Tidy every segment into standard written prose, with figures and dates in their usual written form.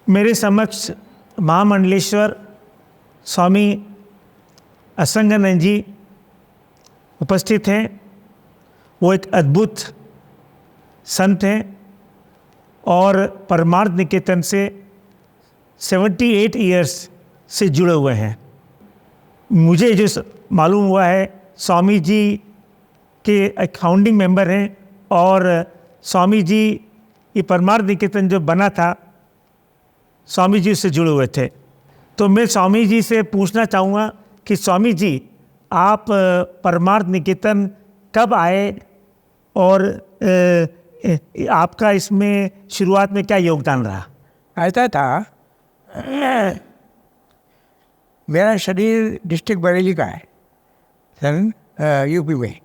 मेरे समक्ष महामंडलेश्वर स्वामी असंगानंद जी उपस्थित हैं। वो एक अद्भुत संत हैं और परमार्थ निकेतन से 78 इयर्स से जुड़े हुए हैं। मुझे जो मालूम हुआ है, स्वामी जी के एक फाउंडिंग मेंबर हैं और स्वामी जी ये परमार्थ निकेतन जो बना था, स्वामी जी उससे जुड़े हुए थे। तो मैं स्वामी जी से पूछना चाहूँगा कि स्वामी जी, आप परमार्थ निकेतन कब आए और आपका इसमें शुरुआत में क्या योगदान रहा? ऐसा था, मेरा शरीर डिस्ट्रिक्ट बरेली का है, सन यूपी में।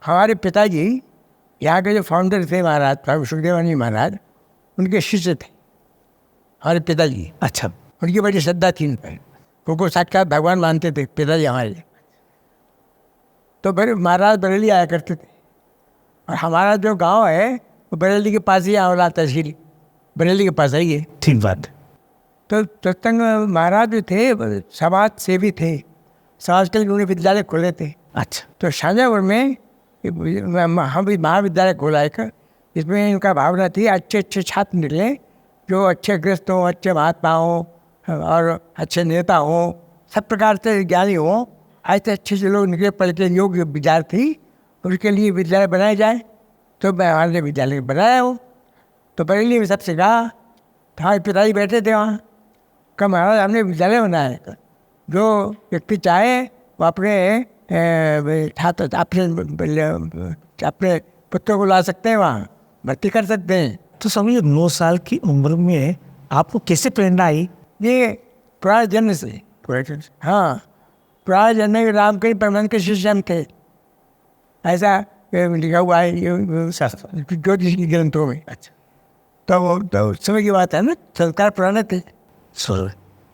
हमारे पिताजी यहाँ के जो फाउंडर थे महाराज स्वामी सुखदेवानंद महाराज, उनके शिष्य थे हमारे पिताजी। अच्छा। उनकी बड़ी श्रद्धा थी उन पर, उनको साक्षात भगवान मानते थे पिताजी हमारे। तो फिर महाराज बरेली आया करते थे और हमारा जो गांव है वो बरेली के पास ही आंवला तहसील बरेली के पास ही है। ठीक बात। तो सत्संग महाराज जो थे समाज सेवी थे, समाज के लिए उन्होंने विद्यालय खोले थे। अच्छा। तो शाहजहाँपुर में हम भी महाविद्यालय खोला एक, इसमें इनका भावना थी अच्छे अच्छे छात्र निकले जो अच्छे गृहस्थ हों, अच्छे महात्मा हों और अच्छे नेता हों, सब प्रकार से ज्ञानी हों, ऐसे अच्छे से लोग निकले पढ़ के योग्य विद्यार्थी, उसके लिए विद्यालय बनाया जाए। तो मैं हमारे विद्यालय बनाया हूँ। तो बरेली में सबसे कहा, हमारे पिताजी बैठे थे वहाँ, कहा महाराज हमने विद्यालय बनाया है, जो व्यक्ति चाहे वो अपने छात्र अपने पुत्रों को ला सकते हैं, वहाँ भर्ती कर सकते हैं। तो स्वामी, 9 साल की उम्र में आपको कैसे प्रेरणा आई? ये पुराने जन्म से, हाँ, पुराने जन्म में रामकृष्ण परमहंस के शिष्य हम थे, ऐसा लिखा हुआ है ज्योतिष के ग्रंथों में। अच्छा। तो समय की बात है ना, संस्कार पुराने थे।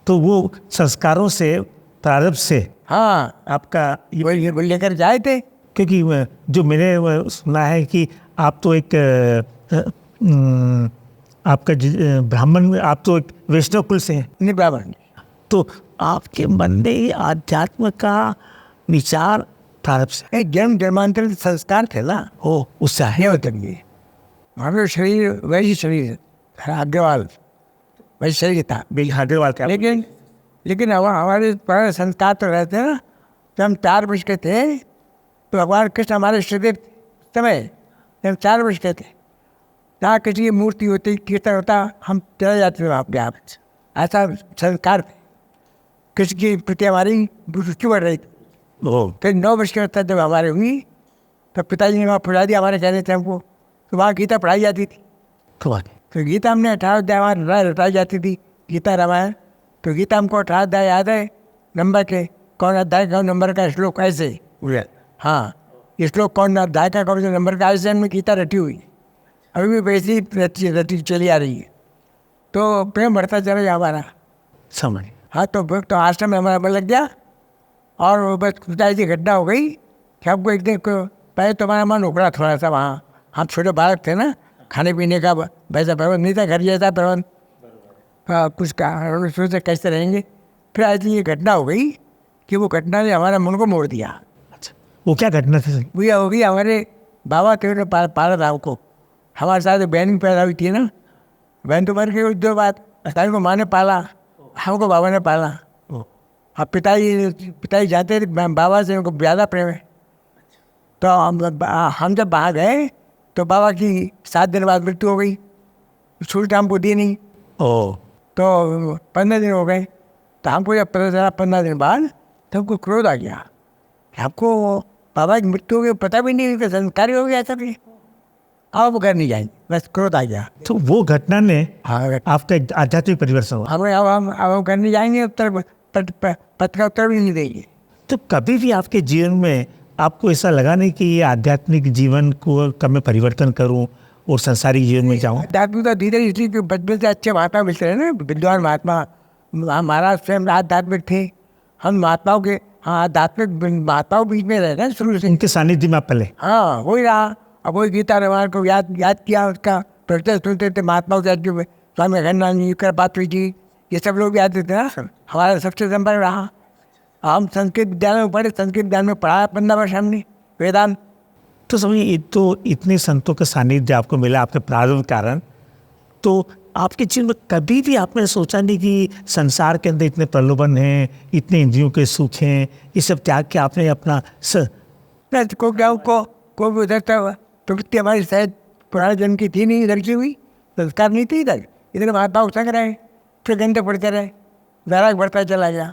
तो वो संस्कारों से प्रारंभ से हाँ, आपका वो लेकर जाए थे। क्योंकि जो मैंने सुना है कि आप तो एक आपका ब्राह्मण, आप तो एक वैष्णव कुल से हैं। नहीं, ब्राह्मण। तो आपके मन में आध्यात्म का विचार प्रारंभ से जन्म जन्मांतर संस्कार थे ना, हो उससे है। ये होता है हमारे शरीर, वैसे शरीर अग्रवाल वैसे शरीर था, अग्रवाल का। लेकिन हमारे पुराने संस्कार तो रहते हैं ना। जब हम 4 वर्ष के थे तो भगवान कृष्ण हमारे शरीर समय, जब 4 वर्ष के थे, जहाँ किसी की मूर्ति होती, कीर्तन होता, हम चले जाते थे वहाँ पे। आप ऐसा संस्कार थे, किसी की प्रति हमारी रुचि बढ़ रही थी। फिर 9 वर्ष के बाद जब हमारे हुई तो पिताजी ने वहाँ पढ़ा दिया, हमारे कहने थे हमको। तो वहाँ गीता पढ़ाई जाती थी। तो गीता हमने 18 अध्याय वहाँ रटाई जाती थी, गीता रामायण। तो गीता हमको 18 अध्याय याद है, नंबर के, कौन अध्याय कौन नंबर का श्लोक ऐसे। हाँ, ये श्लोक कौन अध्याय का कौन से नंबर का, ऐसे हमने गीता रटी हुई, अभी भी वैसी रटी चली आ रही है। तो प्रेम बढ़ता चला गया हमारा, समझ। हाँ, तो आश्रम में हमारा मन लग गया। और बस कुछ ऐसी घटना हो गई कि हमको एक दिन पहले तो हमारा मन उखड़ा थोड़ा सा। वहाँ हम छोटे बालक थे ना, खाने पीने का वैसा प्रबंध नहीं था, घर जैसा प्रबंध कुछ का सोचे कैसे रहेंगे। फिर ऐसी ये घटना हो गई कि वो घटना ने हमारा मन को मोड़ दिया। अच्छा, वो क्या घटना थी? वो यह हो गई, हमारे बाबा थे, उन्होंने पाला था हमको। हमारे साथ बहन पैदा हुई थी ना, बहन तो मर गई 2 बात, को माँ ने पाला, हमको बाबा ने पाला। अब पिताजी जाते थे बाबा से, उनको ज़्यादा प्रेम है। तो हम जब बाहर गए तो बाबा की 7 दिन बाद मृत्यु हो गई, छूट हमको दी नहीं। तो 15 दिन हो गए। तो हमको जब पता चला 15 दिन बाद, तो हमको क्रोध आ गया। हमको बाबा की मृत्यु हो गई, पता भी नहीं, संस्कार हो गया सब। अब वो घर नहीं जाएंगे, बस क्रोध आ गया। तो वो घटना ने हाँ, आपका आध्यात्मिक परिवर्तन हुआ। हमें अब घर नहीं जाएंगे, उत्तर पत्र का उत्तर भी नहीं देंगे। तो कभी भी आपके जीवन में आपको ऐसा लगा नहीं कि ये आध्यात्मिक जीवन को कब मैं परिवर्तन करूं और संसारिक जीवन में जाऊं? आध्यात्मिक तो धीरे इसलिए बचपन से अच्छे महात्मा मिलते हैं ना, विद्वान महात्मा। महाराज स्वयं आध्यात्मिक थे, हम महात्माओं के, हाँ, आध्यात्मिक महात्माओं बीच में रहे ना शुरू से। इनके सानिध्य में आप पहले? हाँ, वही रहा। अब वही गीता रामायण को याद किया, उसका प्रवचन सुनते थे महात्माओं से, स्वामी अखंडानंद जी, कृपात्री जी, ये सब लोग भी आते थे ना। हमारा सबसे संपर्क रहा। हम संस्कृत विद्यालय में पढ़े, संस्कृत विद्यालय में पढ़ाया 15 वर्ष हमने वेदांत। तो समझिए, ये तो इतने संतों का सानिध्य आपको मिला आपके प्रारंभ के कारण, तो आपके जीवन में कभी भी आपने सोचा नहीं कि संसार के अंदर इतने प्रलोभन हैं, इतने इंद्रियों के सुख हैं, ये सब त्याग के आपने अपना को क्या को भी उधर था प्रवृत्ति हमारी शायद पुराने जन्म की थी नहीं, इधर की हुई संस्कार नहीं थे। इधर महात्मा उठक रहे, फिर घंटे पढ़ते रहे, वैराग बढ़ता चला गया,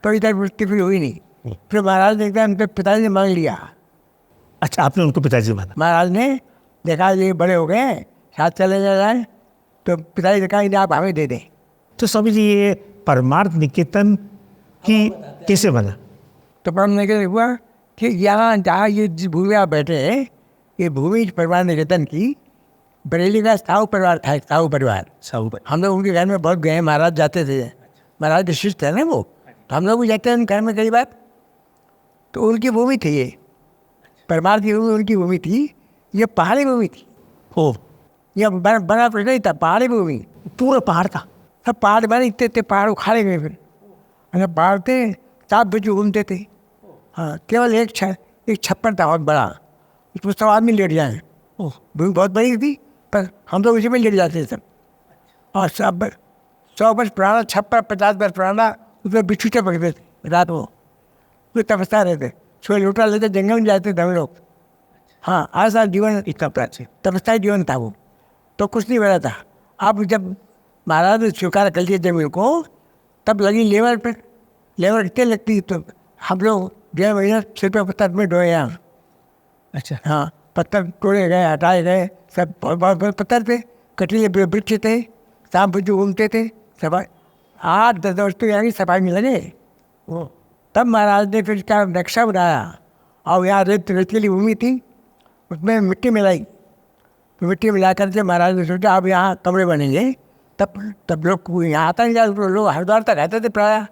तो इधर वृत्ति फिर हुई नहीं। फिर महाराज ने एकदम उनके पिताजी ने मांग लिया। अच्छा, आपने उनको पिताजी माना? महाराज ने देखा ये बड़े हो गए, साथ चले जाए, तो पिताजी ने कहा इन्हें आप हमें दे दें। तो स्वामी जी, ये परमार्थ निकेतन की कैसे बना? तो परम निकेतन हुआ कि यहाँ जहाँ ये जिस भूमि आप बैठे हैं, ये भूमि परमार्थ निकेतन की बरेली का साहू परिवार था, एक साहू परिवार। हम लोग उनके घर में बहुत गए, महाराज जाते थे, महाराज के शिष्य थे ना वो, तो हम लोग भी जाते हैं उनके घर में कई बार। तो उनकी भूमि थी ये, परमार्थ की भूमि उनकी भूमि थी, ये पहाड़ी भूमि थी। ओ, यह बना कुछ नहीं था, पहाड़ी भूमि, पूरा पहाड़ था। सब पहाड़ बने, इतने पहाड़ उखाड़े गए। फिर अगर पहाड़ थे, सात बजे घूमते थे। हाँ, केवल एक छप्पर था बहुत बड़ा, उसमें सब आदमी लेट जाए। भूमि बहुत बड़ी थी, पर हम लोग उसी में लेट जाते थे सब। और सब 100 वर्ष पुराना छप्पर, 50 वर्ष पुराना, उसमें बिच्छू चपकते थे रात को, उसमें तपस्या रहते। सुबह लौटा लेते, जंगल में जाते थे हम लोग। हाँ, ऐसा जीवन, इतना प्राचीन तपस्या जीवन था वो। तो कुछ नहीं बना था। अब जब महाराज ने स्वीकार कर लिया जमीन को, तब लगी लेबर पे। लेबर कितने लगती, तो हम लोग 1.5 महीना सिर पे पत्थर में ढोए यहाँ। अच्छा, हाँ, पत्थर तोड़े गए, हटाए गए, सब बहुत पत्थर थे, कटीले वृक्ष थे, शाम पर जो घूमते थे, सफाई 8-10 वर्ष तो यहाँ की सफाई में लगे। तब महाराज ने फिर क्या नक्शा बनाया, और यहाँ रेतीली भूमि थी, उसमें मिट्टी मिलाई। तो मिट्टी मिला करके महाराज ने सोचा अब यहाँ कमरे बनेंगे। तब लोग यहाँ आता नहीं जाता, लोग हरिद्वार तक रहते थे प्रायः।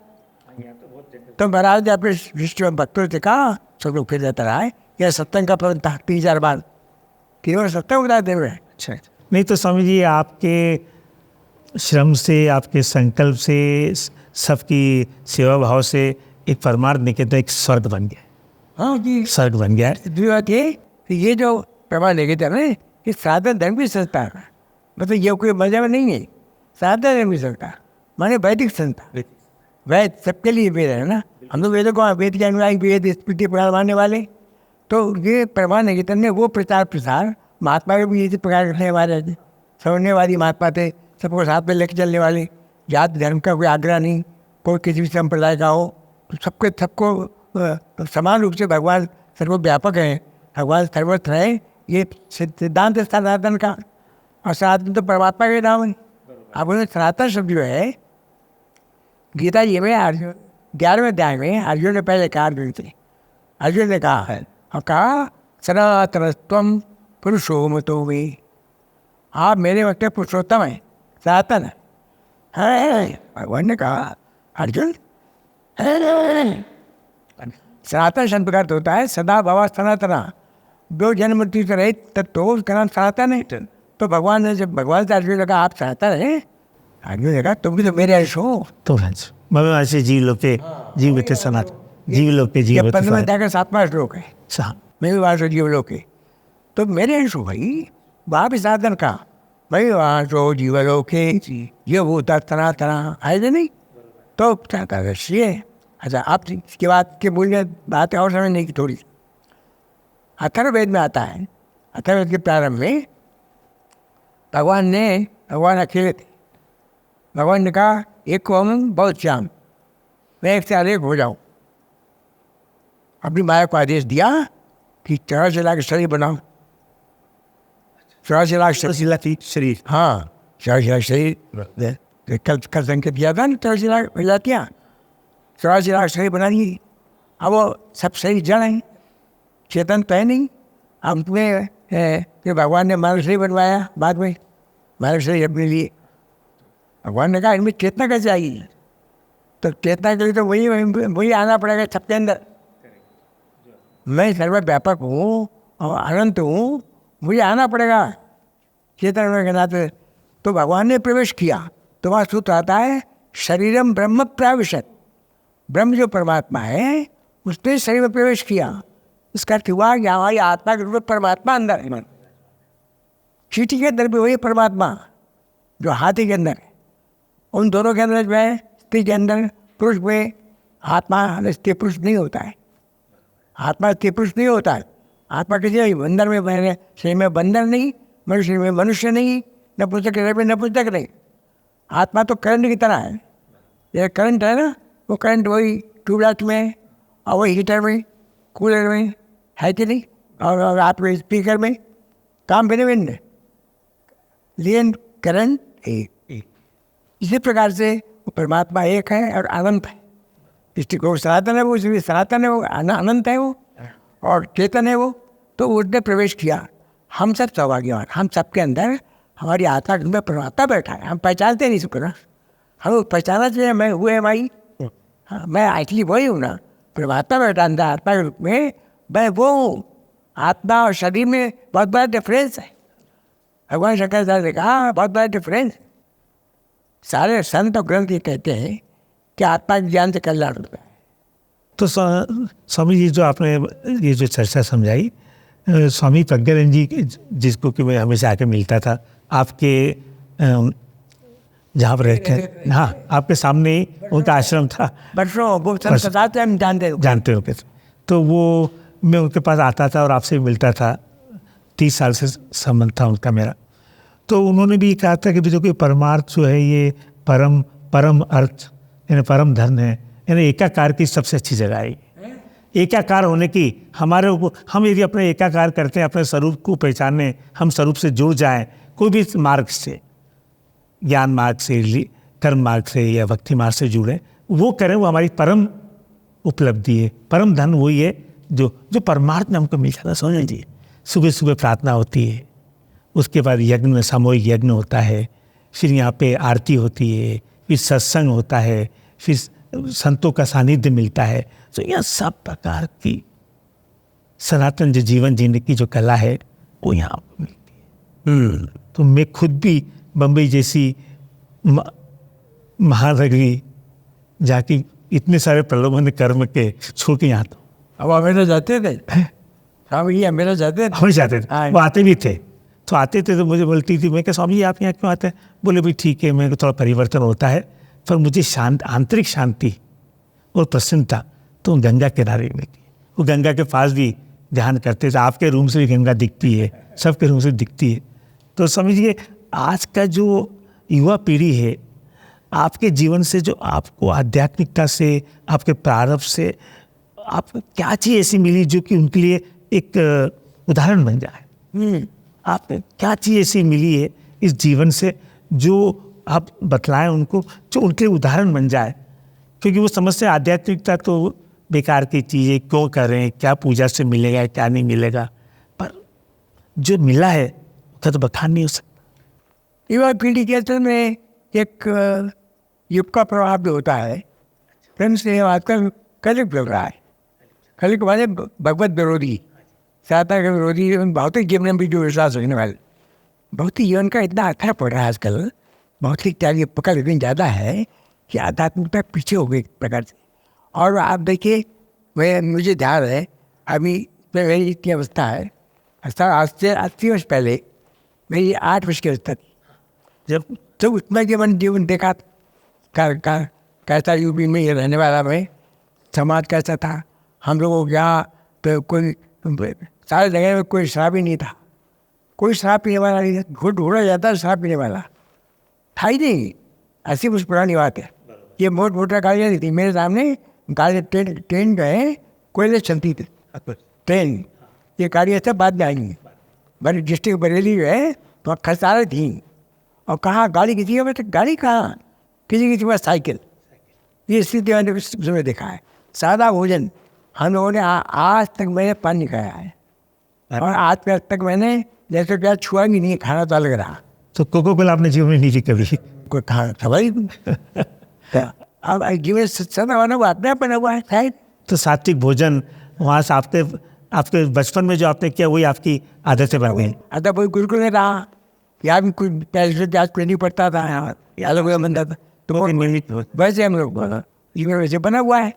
तो महाराज ने अपने शिष्य भक्तों से कहा, सब लोग फिर जाता रहा है। यह सत्संग का प्रबंध था, 3-4 बार 3 बार सत्संग बताए थे। अच्छा। नहीं तो स्वामी जी, आपके श्रम से, आपके संकल्प से, सबकी सेवा भाव से एक परमार्थ निकेतन एक स्वर्ग बन गया। हाँ जी, स्वर्ग बन गया। ये जो परमार्थ निकेतन है, ये साधन धर्म की संस्था है। मतलब ये कोई मजा में नहीं है, साधन धर्म की संस्था माने वैदिक संस्था। वैद सबके लिए वेद है ना, हम लोग वेदों को वेद के अनुयायी, वेद स्मृति पुराण मानने वाले। तो ये परमार्थ निकेतन में वो प्रचार प्रसार, महात्मा के भी इसी प्रकार करने वाले समझनेवादी महात्मा थे, सबको साथ में लेकर चलने वाले। जाति धर्म का कोई आग्रह नहीं, कोई किसी भी संप्रदाय का हो, तो सबको समान रूप से भगवान सर्वव्यापक है, भगवान सर्वत्र है। ये सिद्धांत है सनातन का, और सनातन तो परमात्मा के नाम है। अब उन्हें सनातन शब्द जो है, गीता जी में अर्जुन 11वें अध्याय में अर्जुन ने पहले कहा, अर्जुन ने कहा है, और कहा सनातनत्वम पुरुषोमतो में, आप मेरे वक्त पुरुषोत्तम है, सनातन है। भगवान ने कहा अर्जुन, सनातन शब्द का अर्थ होता है सदा भवा सनातना, दो जन्म मृत्यु से रहित तत्व, उसका नाम सनातन है। तो भगवान ने जब भगवान से अर्जुन ने कहा आप सनातन है, अर्जुन ने कहा तुम भी तो मेरे अंश हो। तो ऐसे जीव लोग पे जीव बेटे सनातन, जीव लोग पे जीव 15वें अध्याय का 7वां श्लोक है, साहब। मैं भी वहाँ से जीव लोग के, तो मेरे अंश हो भाई, वहाँ भी साधन का भाई, वहाँ जो जीवलोक के ये वो सनातना है नहीं, तो है। अच्छा, आप इसके बाद के मूल्य बातें और समझने की थोड़ी। अथर्ववेद में आता है, अथर्ववेद के प्रारंभ में भगवान अकेले थे। भगवान ने कहा एक को हम बहुत श्याम, मैं एक से अनेक हो जाऊँ। अपनी माया को आदेश दिया कि 84 लाख शरीर बनाओ, 84 लाख शरीर। हाँ, 84 लाख शरीर, कल संकेत दिया था ना, 84 लाख प्रजातियाँ, 84 लाख शरीर बना दिए। अब वो सब शरीर जड़ हैं, चेतन तो है नहीं। अब उसमें फिर भगवान ने मानव शरीर बनवाया, बाद में मानव शरीर अपने लिए। भगवान ने कहा इनमें चेतना कैसे आएगी, तो चेतना के लिए तो वही आना पड़ेगा सबके अंदर। मैं सर्वव्यापक हूँ और अनंत हूँ, मुझे आना पड़ेगा चेतन होने के नाते। तो भगवान ने प्रवेश किया। तो वहाँ सूत्र आता है शरीरम ब्रह्म प्राविशत, ब्रह्म जो परमात्मा है उसने शरीर में प्रवेश किया। इसका अर्थ हुआ कि हमारी आत्मा के रूप में परमात्मा अंदर है। चींटी के अंदर भी वही परमात्मा जो हाथी के अंदर है, उन दोनों के अंदर जो है, स्त्री के अंदर पुरुष में आत्मा स्त्री पुरुष नहीं होता है, आत्मा स्त्री पुरुष नहीं होता है। आत्मा किसी बंदर में बहने, शरीर में बंदर नहीं, मनुष्य में मनुष्य नहीं, नपुंसक शरीर में नपुंसक नहीं। आत्मा तो करंट की तरह है। ये करंट है ना, वो करंट वही ट्यूबलाइट में और वही हीटर में, कूलर में है कि नहीं, और आपके स्पीकर में काम भिन्न भिन्न है, लेकिन करंट एक। इसी प्रकार से वो परमात्मा एक है और अनंत है। दृष्टिकोण सनातन है वो, इसलिए सनातन है वो, अनंत है वो और चेतन है वो। तो उसने प्रवेश किया। हम सब सौभाग्यवान, हम सबके अंदर हमारी आत्मा में परमात्मा बैठा है। हम पहचानते नहीं उसको ना, हम पहचाना चाहिए मैं हुए भाई, हाँ मैं एक्चुअली वही हूँ ना, परमात्मा बैठा अंदर आत्मा के रूप में, मैं वो हूँ। आत्मा और शरीर में बहुत बड़ा डिफरेंस है। भगवान शंकराचार्य ने कहा बहुत बड़ा डिफरेंस। सारे संत और ग्रंथ ये कहते हैं कि आत्मा के ज्ञान से कल्याण होता है। तो स्वामी जी जो आपने ये जो चर्चा समझाई, स्वामी प्रज्ञानंद जी जिसको कि मैं हमेशा आके मिलता था आपके जहाँ पर रहते हैं, हाँ आपके सामने ही उनका आश्रम था वर्षों वो संत हम जानते हो। तो वो मैं उनके पास आता था और आपसे मिलता था, 30 साल से संबंध था उनका मेरा। तो उन्होंने भी कहा था कि जो कि परमार्थ जो है ये परम अर्थ यानी परम धर्म है, यानी एकाकार की सबसे अच्छी जगह है। एकाकार होने की हमारे हम यदि अपने एकाकार करते हैं, अपने स्वरूप को पहचानने, हम स्वरूप से जुड़ जाएं, कोई भी मार्ग से, ज्ञान मार्ग से, कर्म मार्ग से या भक्ति मार्ग से जुड़े, वो करें, वो हमारी परम उपलब्धि है। परम धन वही है जो परमार्थ में हमको मिल जाता है। समझ लीजिए, सुबह सुबह प्रार्थना होती है, उसके बाद यज्ञ में सामूहिक यज्ञ होता है, फिर यहाँ पे आरती होती है, फिर सत्संग होता है, फिर संतों का सानिध्य मिलता है। तो यह सब प्रकार की सनातन जो जीवन जीने की जो कला है वो यहाँ पर मिलती है। तो मैं खुद भी बम्बई जैसी महानगरी जाके इतने सारे प्रलोभन कर्म के छोड़ के यहाँ, अब हमेशा जाते थे, स्वामी जी हमेशा जाते थे, हम जाते थे, वो आते भी थे। तो आते थे तो मुझे बोलती थी, मैं क्या स्वामी जी आप यहाँ क्यों आते हैं? बोले भाई ठीक है, मेरे को थोड़ा परिवर्तन होता है, पर मुझे आंतरिक शांति और प्रसन्नता तो गंगा किनारे मिलती है। वो गंगा के पास भी ध्यान करते थे। आपके रूम से भी गंगा दिखती है, सबके रूम से दिखती है। तो समझिए आज का जो युवा पीढ़ी है, आपके जीवन से जो आपको आध्यात्मिकता से, आपके प्रारंभ से आपको क्या चीज़ ऐसी मिली जो कि उनके लिए एक उदाहरण बन जाए? आप क्या चीज़ ऐसी मिली है इस जीवन से जो आप बतलाएं उनको, जो उनके लिए उदाहरण बन जाए? क्योंकि वो समझते हैं आध्यात्मिकता तो बेकार की चीज़ें, क्यों करें, क्या पूजा से मिलेगा, क्या नहीं मिलेगा, पर जो मिला है उसका तो बखान नहीं हो सकता। युवा पीढ़ी के अंदर में एक युग का प्रभाव भी होता है। प्रेम से आजकल कलिक लग रहा है। कलिक वाले भगवत विरोधी, सनातन के विरोधी, भौतिक जीवन में भी जो विश्वास रखने वाले, भौतिक जीवन का इतना असर पड़ रहा है आजकल। भौतिक त्याग पकड़ इतनी ज़्यादा है कि आध्यात्मिकता पीछे हो गई एक प्रकार से। और आप देखिए, मुझे ध्यान है अभी मेरी इतनी अवस्था है, आज से 80 वर्ष पहले मेरी 8 वर्ष की अवस्था थी। जब उसमें के मैंने जीवन देखा कैसा यूपी में ये रहने वाला मैं, समाज कैसा था, हम लोगों को यहाँ तो कोई सारे जगह में कोई शराब ही नहीं था, कोई शराब पीने वाला नहीं था, घुट ढूंढा जाता शराब पीने वाला था ही नहीं। ऐसी कुछ पुरानी बात है। ये मोटा गाड़ियाँ नहीं थी मेरे सामने, गाड़ी ट्रेन जो है कोयले चलती थी ट्रेन, ये गाड़ियाँ सब बाद में आएंगी। बड़ी डिस्ट्रिक्ट बरेली जो है तो खसारे थी, और कहाँ गाड़ी किसी के पास, गाड़ी कहाँ, किसी के पास साइकिल। ये स्थिति मैंने उसमें देखा है। सादा भोजन हम लोगों ने आज तक मैंने पान नहीं खाया है, और आज तक मैंने जैसे क्या छुआ भी नहीं, खाना तो अलग रहा। तो कोको कोला आपने जीवन में नहीं पी कभी? कोई खाना था भाई। अब जीवन सदा वाला बात में बना हुआ है शायद। तो सात्विक भोजन वहाँ से आपके बचपन में जो आपने किया वही आपकी आदतें बन गई? अतः कोई गुरुकुल में रहा, यहाँ भी कोई पैसे प्याज कोई नहीं पड़ता था, यहाँ अलग अलग बनता था। तो वैसे हम लोग ये वैसे बना हुआ है,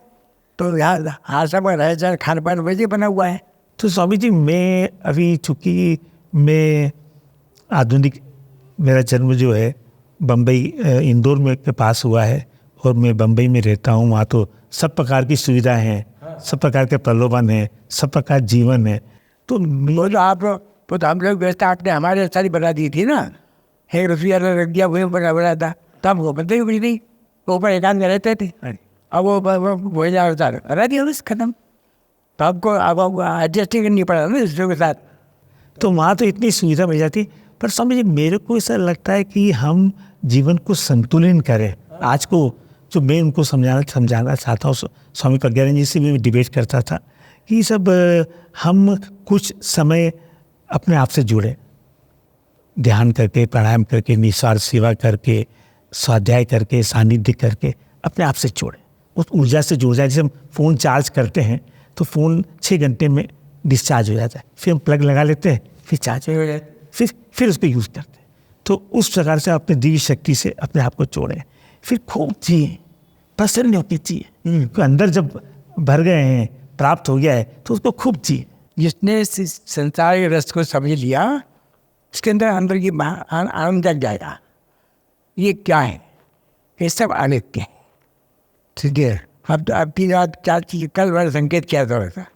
तो यहाँ हर सब रह जाए खान पान वैसे बना हुआ है। तो स्वामी जी, मैं अभी चूँकि मैं आधुनिक, मेरा जन्म जो है बम्बई इंदौर में के पास हुआ है और मैं बम्बई में रहता हूँ। वहाँ तो सब प्रकार की सुविधाएं हैं, सब प्रकार के प्रलोभन हैं, सब प्रकार जीवन है। तो वो तो आप वो तो हम लोग व्यवस्था आपने हमारे सारी बना दी थी ना, एक रुपया रख दिया वही बना था, तब वो बनते हुई नहीं, वो ऊपर एकांत में रहते थे। अब वो जाता रह दिया बस खत्म। तो आपको अब एडजस्टिंग करनी पड़ा ना दूसरों के साथ। तो वहाँ तो इतनी सुविधा मिल जाती। पर स्वामी जी, मेरे को ऐसा लगता है कि हम जीवन को संतुलन करें। आज को जो मैं उनको समझाना चाहता हूँ, स्वामी प्रज्ञानंद जी से भी मैं डिबेट करता था कि सब हम कुछ समय अपने आप से जुड़े, ध्यान करके, प्राणायाम करके, निस्वार्थ सेवा करके, स्वाध्याय करके, सानिध्य करके अपने आप से जोड़े, उस ऊर्जा से जुड़ जाए। जैसे हम फ़ोन चार्ज करते हैं तो फ़ोन 6 घंटे में डिस्चार्ज हो जाता है, फिर हम प्लग लगा लेते हैं, फिर चार्ज हो जाता है, फिर उसको यूज़ करते हैं। तो उस प्रकार से अपने दिव्य शक्ति से अपने आप को जोड़ें, फिर खूब जिए, प्रसन्न होकर जिए। तो अंदर जब भर गए हैं, प्राप्त हो गया है, तो उसको खूब जिए। जिसने संसार के रस को समझ लिया, उसके अंदर की आनंद जग जाएगा। ये क्या है? ये सब अनित्य है। ठीक है, अब 3 रात 4 चीज कल वाला संकेत क्या था?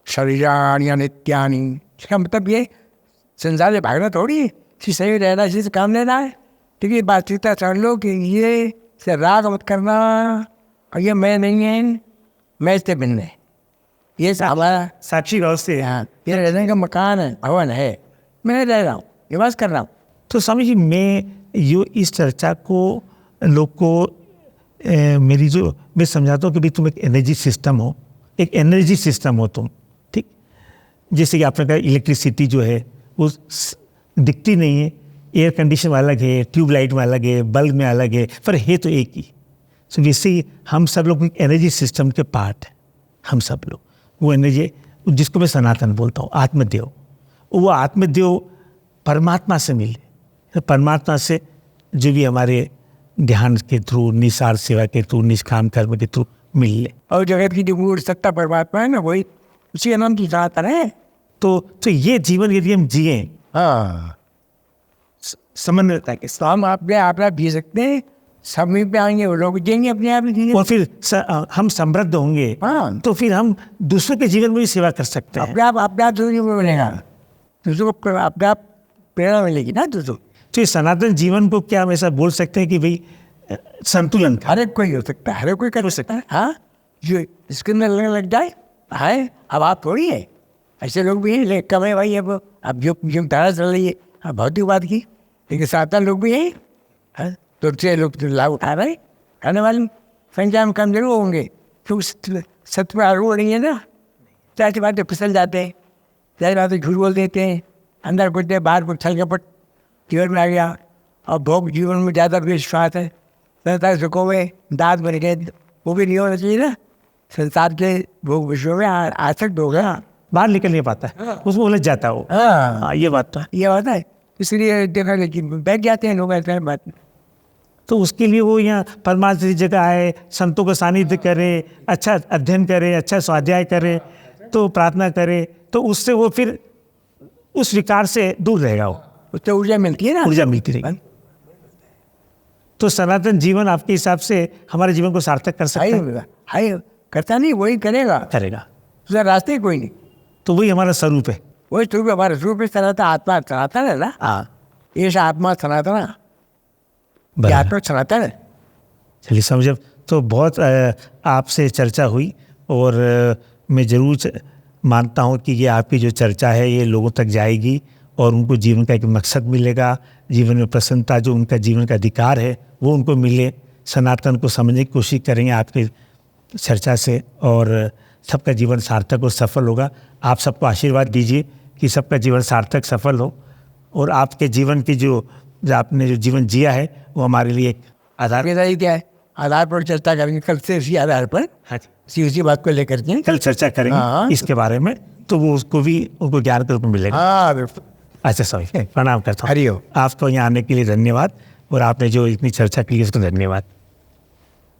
शरीराणि अनित्यानि। इसका मतलब ये संसार से भागना थोड़ी है, सही रहना, इसी से काम लेना है। ठीक है, बातचीत समझ लो कि ये से राग मत करना, और ये मैं नहीं है, मैं इससे भिन्न है। ये हमारा साक्षी भाव से यहाँ ये रहने का मकान है, भवन है, मैं रह रहा हूँ, निवास कर रहा हूँ। तो स्वामी जी, मैं इस चर्चा को लोग को मैं समझाता हूँ कि भाई तुम एक एनर्जी सिस्टम हो, एक एनर्जी सिस्टम हो तुम। ठीक, जैसे कि आपने कहा इलेक्ट्रिसिटी जो है वो दिखती नहीं है, एयर कंडीशन में अलग है, ट्यूबलाइट में अलग है, बल्ब में अलग है, पर है तो एक ही। सो वैसे ही हम सब लोग एक एनर्जी सिस्टम के पार्ट हैं। हम सब लोग वो एनर्जी, जिसको मैं सनातन बोलता हूँ, आत्मदेव, वो आत्मदेव परमात्मा से मिले। तो परमात्मा से जो भी हमारे ध्यान के थ्रू, निसार सेवा के थ्रू, निष्काम कर्म के थ्रू मिले। और जगत की जो मूल सत्ता परमात्मा है ना, वही उसी नाम की सनातन है। तो ये जीवन यदि हम जिए, हाँ, समन्वयता के साथ, तो हम अपने जी सकते हैं, समय पे आएंगे, वो लोग जिएंगे अपने आप ही। और फिर हम समृद्ध होंगे। हाँ, तो फिर हम दूसरों के जीवन में भी सेवा कर सकते हैं। अपने आप दूसरों को मिलेगा, दूसरों को अपने आप प्रेरणा मिलेगी ना दूसरों। तो इस सनातन जीवन को क्या हम ऐसा बोल सकते हैं कि भाई संतुलन का? हर एक कोई हो सकता है, हर एक कोई कर सकता है। हाँ, जो इसके अंदर लग जाए है। अब आप थोड़ी है, ऐसे लोग भी हैं, कम है भाई। अब जो धारा चल रही है, अब भौतिक बात की, लेकिन सावधान लोग भी हैं, तो से लोग लाभ उठा रहे, खाने वाले संख्या में कम जरूर होंगे, क्योंकि सत्य में आरूढ़ नहीं है ना। चाहे बातें फिसल जाते हैं, चाहे बातें झूठ बोल देते हैं, अंदर कुछ देर बाहर कुछ छल कपट जीवन में आ गया, और भोग जीवन में ज़्यादा विश्वास है। संसार सुखों में दांत बन गए, वो भी नहीं होना चाहिए ना। संसार के भोग विश्व में आसक्त हो गया, बाहर निकल नहीं पाता है, उसमें उलझ जाता हो। हाँ, ये बात तो है। ये बात है। इसलिए देखा, लेकिन बैठ जाते हैं लोग ऐसे बात। तो उसके लिए वो यहाँ परमात्मा की जगह आए, संतों का सानिध्य करे, अच्छा अध्ययन करे, अच्छा स्वाध्याय करे, तो प्रार्थना करे, तो उससे वो फिर उस विकार से दूर रहेगा। वो उससे ऊर्जा मिलती है ना, ऊर्जा मिलती रहेगी। तो सनातन जीवन आपके हिसाब से हमारे जीवन को सार्थक कर सकता है? हाय करता नहीं, वही करेगा, दूसरा रास्ते ही कोई नहीं। तो वही हमारा स्वरूप है, वही स्वरूप हमारा स्वरूप है। सनातन आत्मा सनातन है ना। हाँ, ये आत्मा सनातन, आत्मा सनातन है। चलिए समझे। तो बहुत आपसे चर्चा हुई, और मैं ज़रूर मानता हूँ कि ये आपकी जो चर्चा है ये लोगों तक जाएगी, और उनको जीवन का एक मकसद मिलेगा, जीवन में प्रसन्नता, जो उनका जीवन का अधिकार है वो उनको मिले। सनातन को समझने की कोशिश करेंगे आपकी चर्चा से, और सबका जीवन सार्थक और सफल होगा। आप सबको आशीर्वाद दीजिए कि सबका जीवन सार्थक सफल हो, और आपके जीवन की जो आपने जो जीवन जिया है वो हमारे लिए एक आधार। क्या है, आधार पर चर्चा करेंगे कल से, इसी आधार पर। हाँ जी, उसी बात को लेकर के कल चर्चा करेंगे इसके बारे में, तो वो उसको भी उनको ज्ञान के रूप में मिलेगा। हाँ, अच्छा स्वामी प्रणाम करता हूँ। हरि ओम। आपको यहाँ आने के लिए धन्यवाद और आपने जो इतनी चर्चा की उसको धन्यवाद।